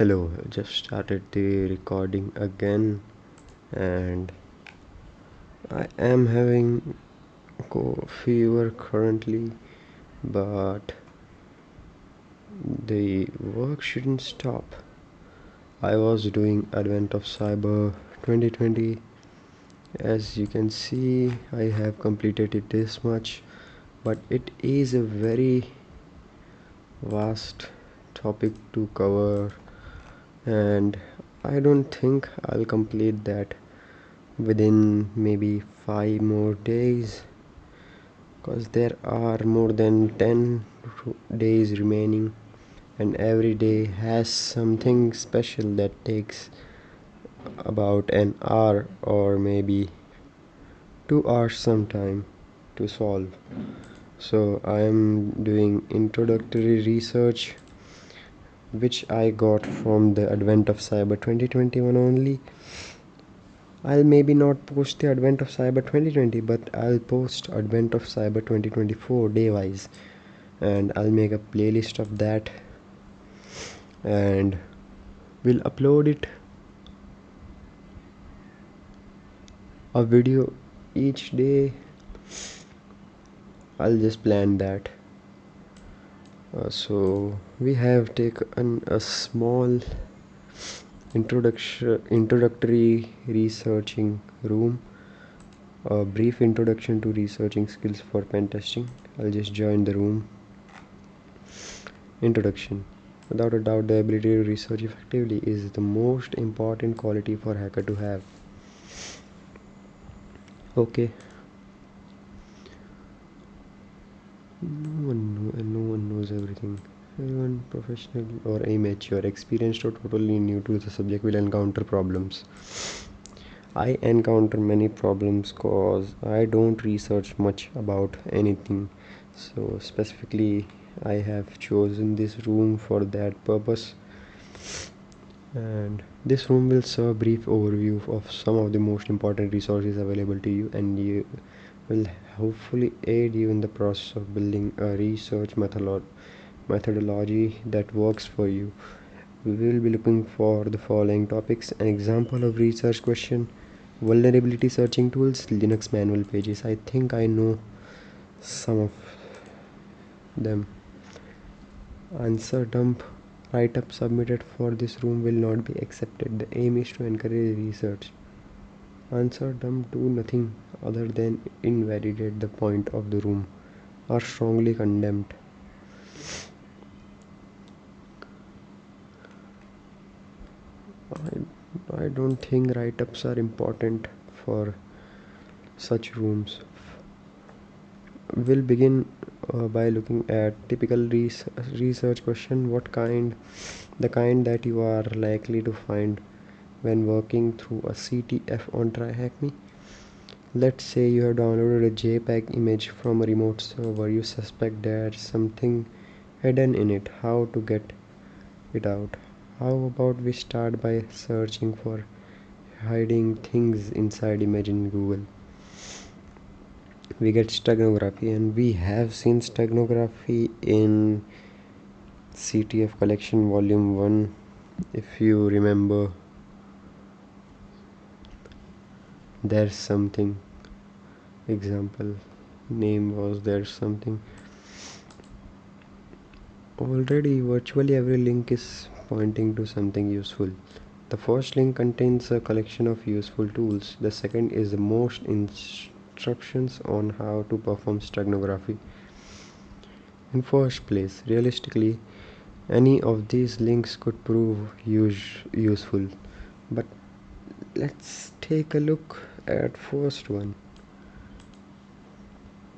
Hello, I just started the recording again, and I am having fever currently, but the work shouldn't stop. I was doing Advent of Cyber 2020. As you can see, I have completed it this much, but it is a very vast topic to cover, and I don't think I'll complete that within maybe 5 more days, because there are more than 10 days remaining, and every day has something special that takes about an hour or maybe 2 hours sometime to solve. So I am doing introductory research which I got from the Advent of Cyber 2021 only. I'll maybe not post the Advent of Cyber 2020, but I'll post Advent of Cyber 2024 day wise, and I'll make a playlist of that and we'll upload it a video each day. I'll just plan that. So we have taken a small introductory researching room, a brief introduction to researching skills for pen testing. I'll just join the room. Introduction. Without a doubt, the ability to research effectively is the most important quality for hacker to have. Okay. No one knows everything. Everyone, professional or amateur, experienced or totally new to the subject, will encounter problems. I encounter many problems cause I don't research much about anything. So specifically, I have chosen this room for that purpose. And this room will serve a brief overview of some of the most important resources available to you, and you will hopefully aid you in the process of building a research methodology that works for you. We will be looking for the following topics: an example of research question, vulnerability searching tools, Linux manual pages. I think I know some of them. Answer dump. Write-up submitted for this room will not be accepted. The aim is to encourage research. Answer dump do nothing other than invalidate the point of the room, are strongly condemned. I don't think write-ups are important for such rooms. We'll begin by looking at typical research question. The kind that you are likely to find when working through a CTF on TryHackMe. Let's say you have downloaded a JPEG image from a remote server. You suspect there's something hidden in it. How to get it out? How about we start by searching for hiding things inside image in Google? We get steganography, and we have seen steganography in CTF collection volume 1, if you remember. There's something, example name was there's something. Already virtually every link is pointing to something useful. The first link contains a collection of useful tools. The second is the most instructions on how to perform steganography. In first place, realistically, any of these links could prove useful, but let's take a look at first one.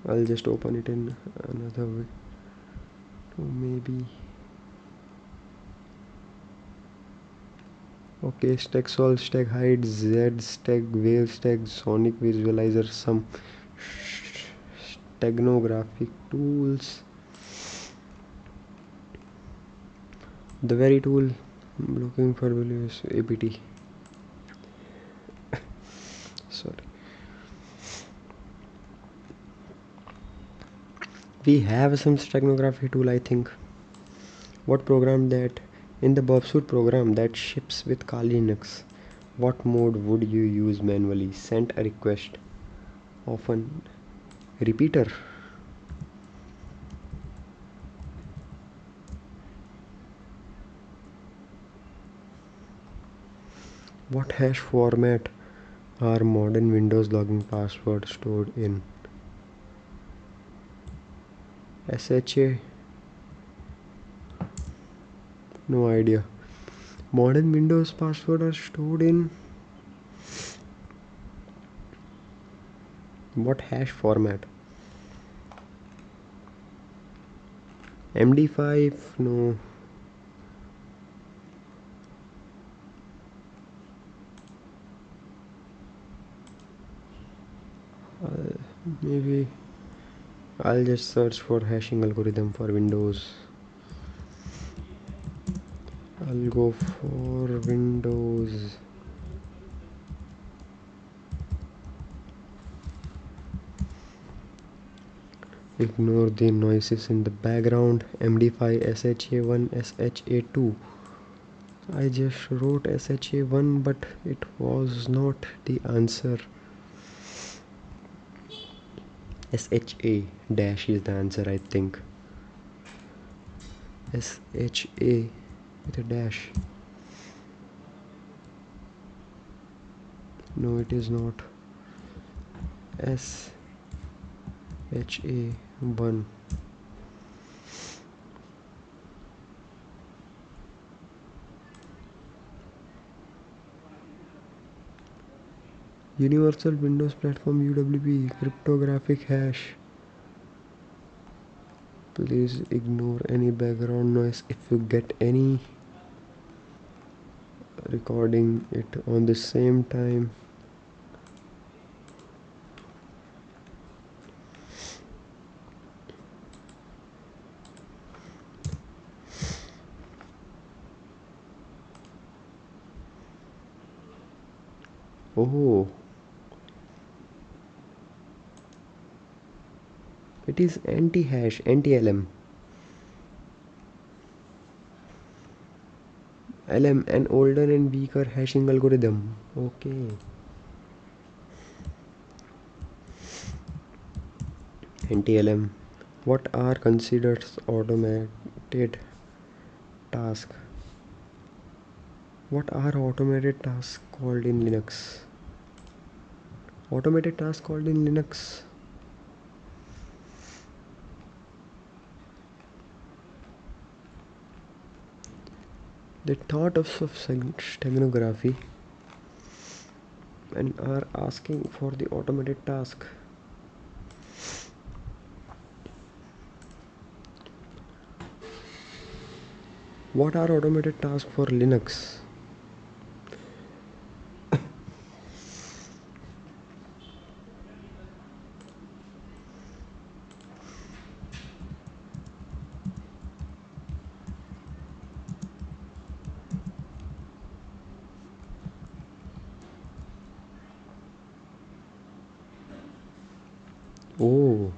I'll just open it in another way. Maybe. Okay, stack solve, stack hide, z stack, wave stack, sonic visualizer, some steganographic tools. The very tool I'm looking for will use APT. Sorry. We have some steganography tool, I think. What program that In the Bobsuit program that ships with Kali Linux, what mode would you use manually? Send a request. Often. Repeater. What hash format are modern Windows login passwords stored in? SHA? No idea. Modern Windows passwords are stored in what hash format? MD5? No. Maybe I'll just search for hashing algorithm for Windows. I'll go for Windows. Ignore the noises in the background. MD5, SHA1, SHA2. I just wrote SHA1, but it was not the answer. SHA dash is the answer, I think. SHA with a dash. No, it is not. SHA1. Universal Windows Platform UWP cryptographic hash. Please ignore any background noise. If you get any, recording it on the same time. Oh, it is anti-hash, anti-LM. LM, an older and weaker hashing algorithm. Okay. Anti-LM. What are considered automated tasks? What are automated tasks called in Linux? Automated tasks called in Linux. They thought of steganography and are asking for the automated task. What are automated tasks for Linux? Oh,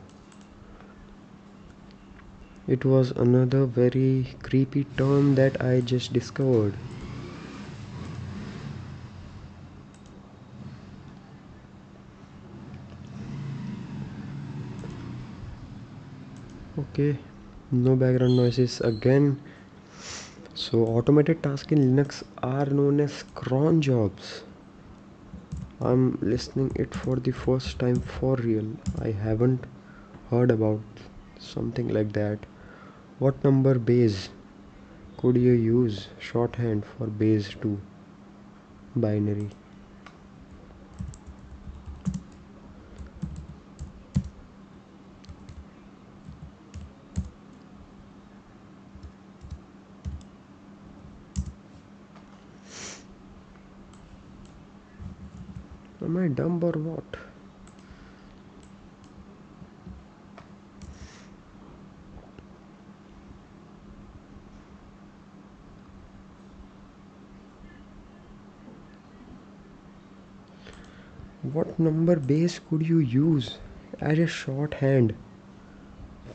it was another very creepy term that I just discovered. Okay, no background noises again. So automated tasks in Linux are known as cron jobs. I'm listening it for the first time for real. I haven't heard about something like that. What number base could you use shorthand for base 2 binary? Am I dumb or what? What number base could you use as a shorthand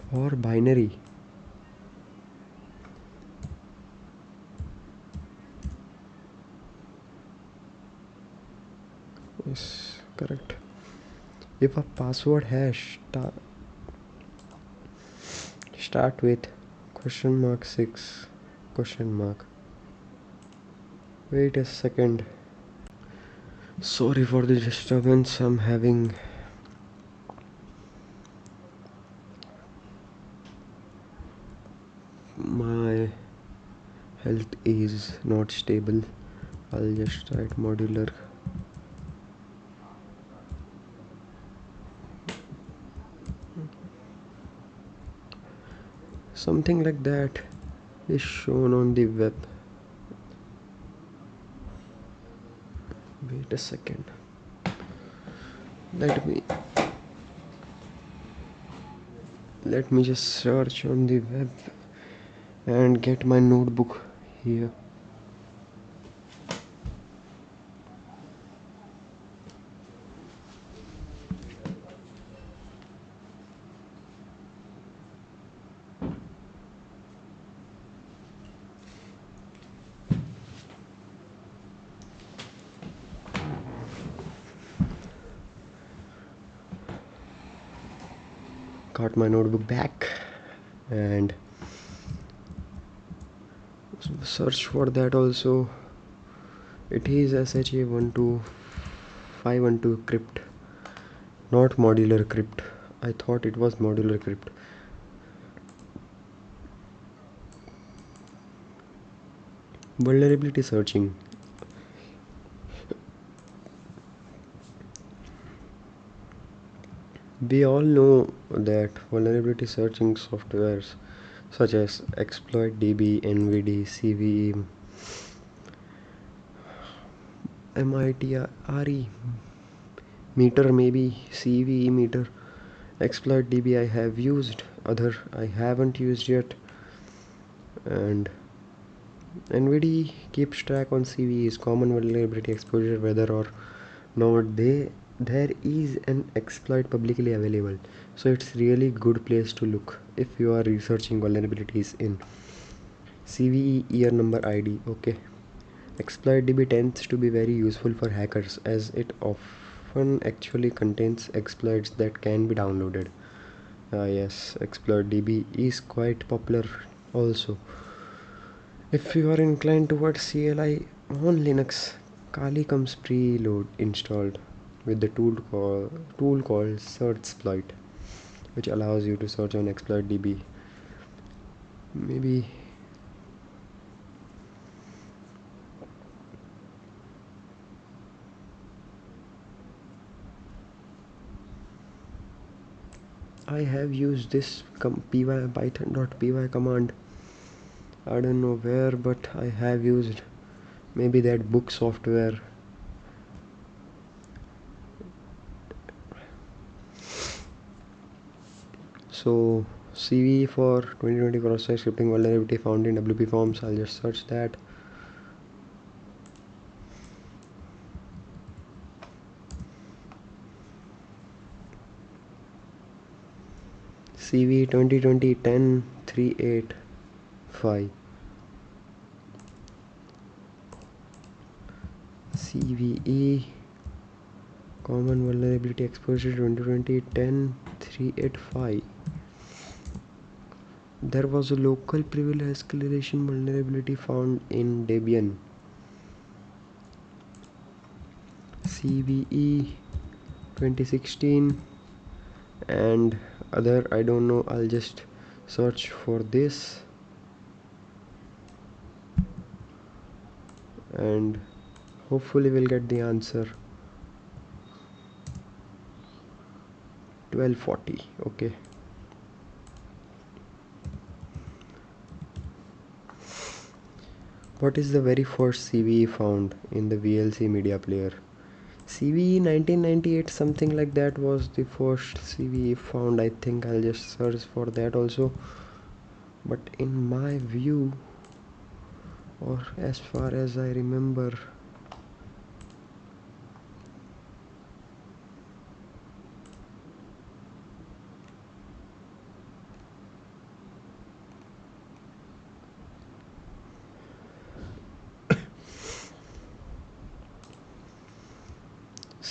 for binary? Yes, correct. If a password hash start with question mark 6 question mark. Wait a second. Sorry for the disturbance. I'm having my health is not stable. I'll just write modular. Something like that is shown on the web. Wait a second. Let me just search on the web and get my notebook here. Got my notebook back and search for that also. It is SHA12512 crypt, not modular crypt. I thought it was modular crypt. Vulnerability searching. We all know that vulnerability searching softwares such as exploitdb, nvd, cve, MITRE meter, maybe CVE meter, exploitdb I have used, other I haven't used yet, and NVD keeps track on CVE's common vulnerability exposure whether or not there is an exploit publicly available. So it's really good place to look if you are researching vulnerabilities in CVE year number ID. Okay. ExploitDB tends to be very useful for hackers as it often actually contains exploits that can be downloaded. Yes, ExploitDB is quite popular also. If you are inclined towards CLI on Linux, Kali comes preload installed with the tool called searchsploit, which allows you to search on ExploitDB. Maybe I have used this py python.py command. I don't know where, but I have used maybe that book software. So CV for 2020 cross-site scripting vulnerability found in WP forms. I'll just search that. CV 2020 10 385. CVE common vulnerability exposure 2020 10 385. There was a local privilege escalation vulnerability found in Debian. CVE 2016 and other, I don't know. I'll just search for this and hopefully we'll get the answer. 1240. Okay. What is the very first CVE found in the VLC media player? CVE 1998, something like that was the first CVE found. I think I'll just search for that also. But in my view, or as far as I remember,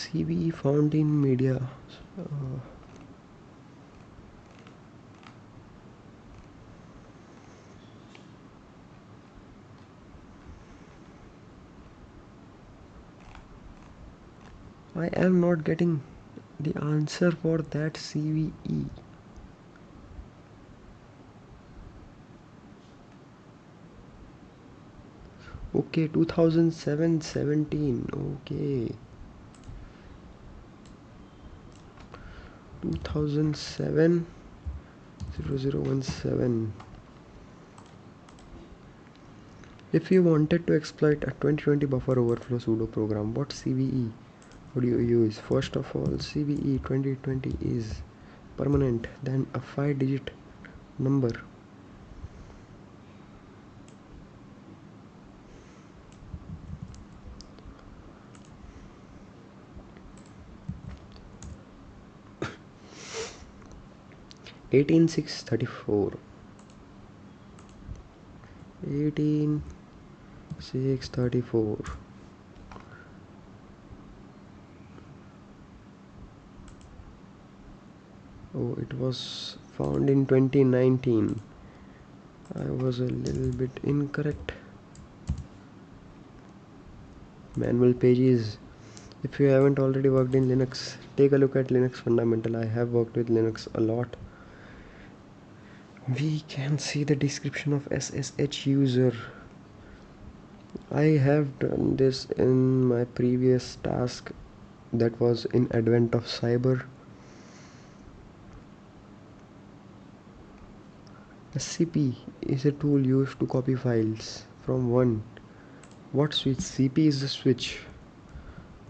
CVE found in media. I am not getting the answer for that CVE. Okay, 2007-17. Okay. 2007 0017. If you wanted to exploit a 2020 buffer overflow pseudo program, what CVE would you use? First of all, CVE 2020 is permanent, then a 5-digit number. Eighteen six 34. 18634. Oh, it was found in 2019. I was a little bit incorrect. Manual pages. If you haven't already worked in Linux, take a look at Linux Fundamental. I have worked with Linux a lot. We can see the description of SSH user. I have done this in my previous task, that was in Advent of Cyber. SCP is a tool used to copy files from one. What switch? CP is the switch.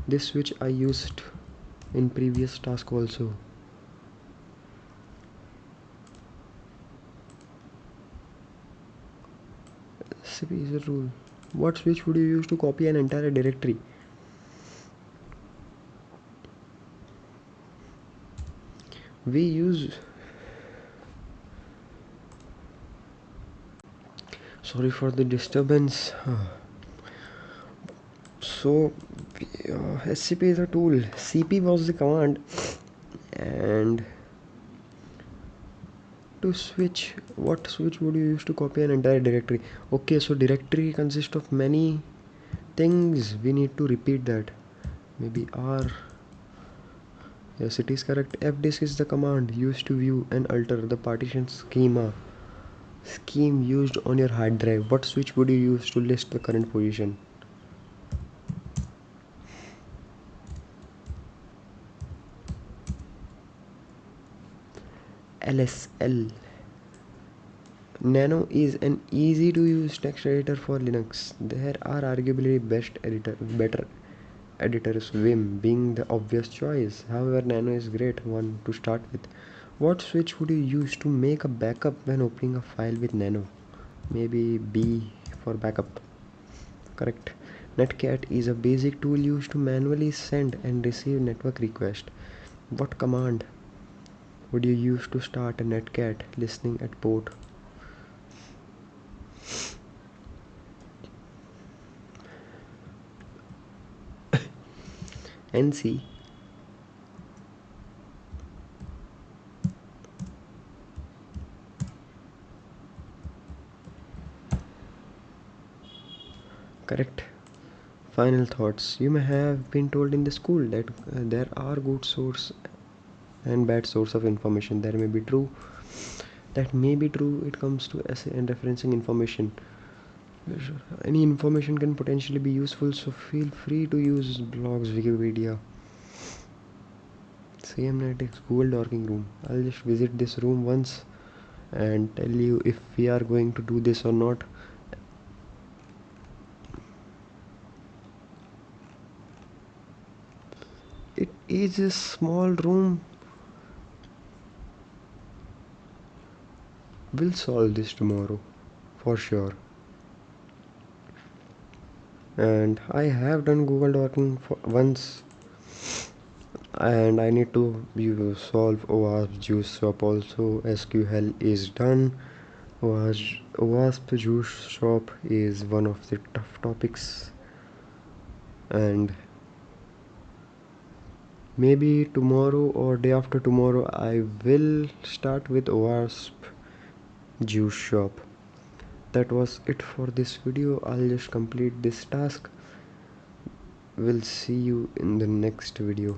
This switch I used in previous task also. SCP is a tool. What switch would you use to copy an entire directory? We use, sorry for the disturbance. So SCP is a tool, CP was the command, and to switch, what switch would you use to copy an entire directory? Okay, so directory consists of many things. We need to repeat that. Maybe R. Yes, it is correct. fdisk is the command used to view and alter the partition scheme used on your hard drive. What switch would you use to list the current position? LSL. Nano is an easy to use text editor for Linux. There are arguably better editors, Vim being the obvious choice. However, Nano is a great one to start with. What switch would you use to make a backup when opening a file with Nano? Maybe B for backup. Correct. Netcat is a basic tool used to manually send and receive network requests. What command would you use to start a Netcat listening at port? NC. Correct. Final thoughts. You may have been told in the school that there are good source and bad source of information. There may be true. That may be true. It comes to essay and referencing information. Any information can potentially be useful, so feel free to use blogs, Wikipedia. CMNetics Google Dorking Room. I'll just visit this room once and tell you if we are going to do this or not. It is a small room. We'll solve this tomorrow for sure. And I have done Google Dorking once, and I need to solve OWASP juice swap also. SQL is done. OWASP juice swap is one of the tough topics, and Maybe tomorrow or day after tomorrow I will start with wasp juice shop. That was it for this video. I'll just complete this task. We'll see you in the next video.